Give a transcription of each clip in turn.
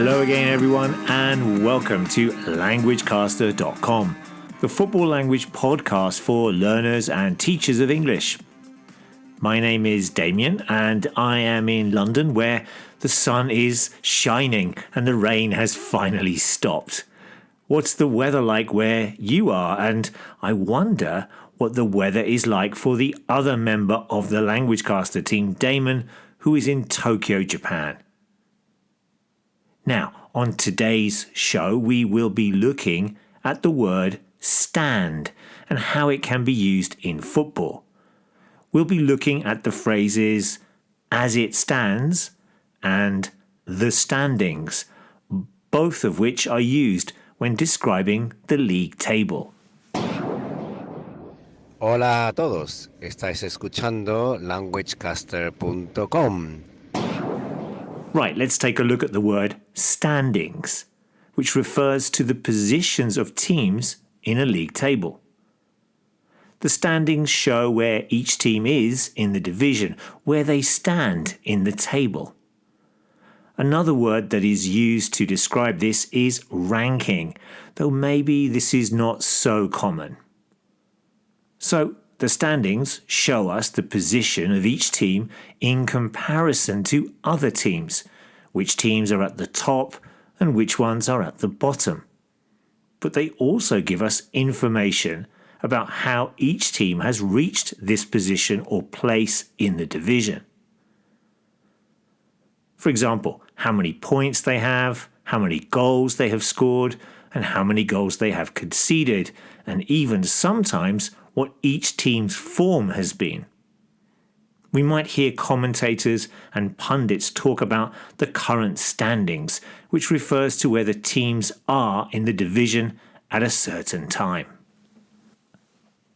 Hello again, everyone, and welcome to LanguageCaster.com, the football language podcast for learners and teachers of English. My name is Damien, and I am in London, where the sun is shining and the rain has finally stopped. What's the weather like where you are? And I wonder what the weather is like for the other member of the LanguageCaster team, Damon, who is in Tokyo, Japan. Now, on today's show, we will be looking at the word stand and how it can be used in football. We'll be looking at the phrases as it stands and the standings, both of which are used when describing the league table. Hola a todos, estáis escuchando languagecaster.com. Right, let's take a look at the word standings, which refers to the positions of teams in a league table. The standings show where each team is in the division, where they stand in the table. Another word that is used to describe this is ranking, though maybe this is not so common. So, the standings show us the position of each team in comparison to other teams, which teams are at the top and which ones are at the bottom. But they also give us information about how each team has reached this position or place in the division. For example, how many points they have, how many goals they have scored, and how many goals they have conceded, and even sometimes what each team's form has been. We might hear commentators and pundits talk about the current standings, which refers to where the teams are in the division at a certain time.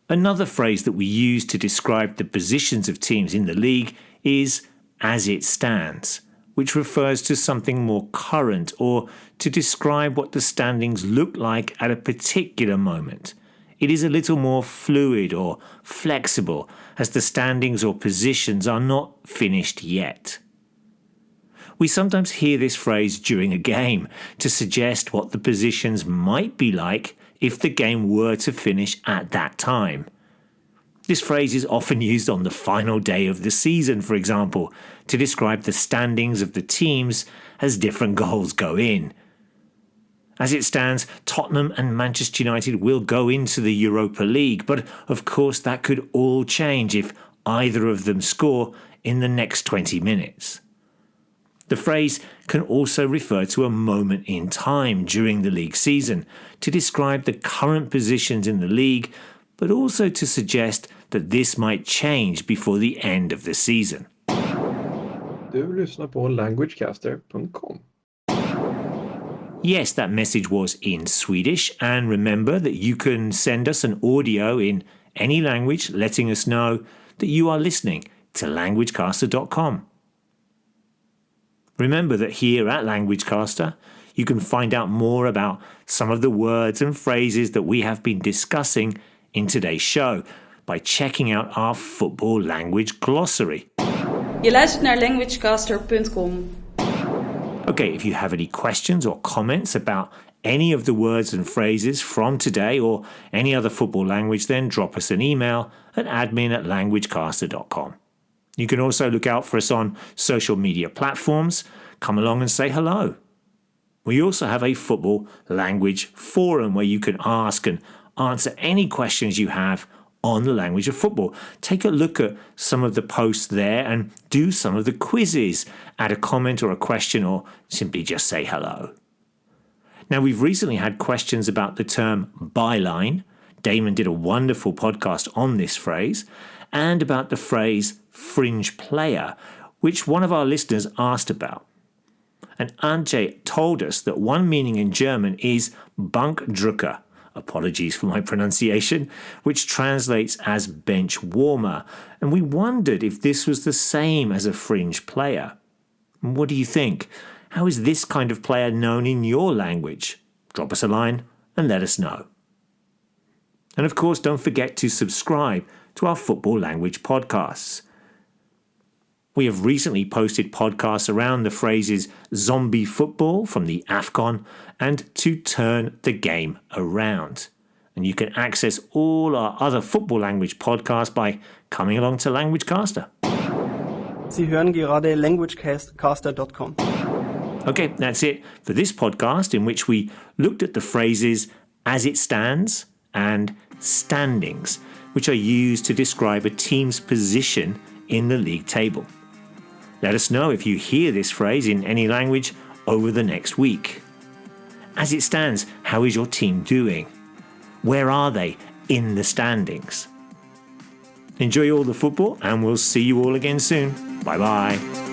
Another phrase that we use to describe the positions of teams in the league is as it stands, which refers to something more current or to describe what the standings look like at a particular moment. It is a little more fluid or flexible as the standings or positions are not finished yet. We sometimes hear this phrase during a game to suggest what the positions might be like if the game were to finish at that time. This phrase is often used on the final day of the season, for example, to describe the standings of the teams as different goals go in. As it stands, Tottenham and Manchester United will go into the Europa League, but of course that could all change if either of them score in the next 20 minutes. The phrase can also refer to a moment in time during the league season to describe the current positions in the league, but also to suggest that this might change before the end of the season. Du lyssnar på languagecaster.com. Yes, that message was in Swedish, and remember that you can send us an audio in any language letting us know that you are listening to languagecaster.com. Remember that here at LanguageCaster, you can find out more about some of the words and phrases that we have been discussing in today's show by checking out our football language glossary. Je luistert naar languagecaster.com. Okay, if you have any questions or comments about any of the words and phrases from today or any other football language, then drop us an email at admin@languagecaster.com. You can also look out for us on social media platforms. Come along and say hello. We also have a football language forum where you can ask and answer any questions you have on the language of football. Take a look at some of the posts there and do some of the quizzes. Add a comment or a question or simply just say hello. Now, we've recently had questions about the term byline. Damon did a wonderful podcast on this phrase, and about the phrase fringe player, which one of our listeners asked about. And Ante told us that one meaning in German is Bankdrücker. Apologies for my pronunciation, which translates as bench warmer. And we wondered if this was the same as a fringe player. What do you think? How is this kind of player known in your language? Drop us a line and let us know. And of course, don't forget to subscribe to our football language podcasts. We have recently posted podcasts around the phrases zombie football from the AFCON and to turn the game around. And you can access all our other football language podcasts by coming along to LanguageCaster. Sie hören gerade languagecaster.com. Okay, that's it for this podcast in which we looked at the phrases as it stands and standings, which are used to describe a team's position in the league table. Let us know if you hear this phrase in any language over the next week. As it stands, how is your team doing? Where are they in the standings? Enjoy all the football and we'll see you all again soon. Bye bye.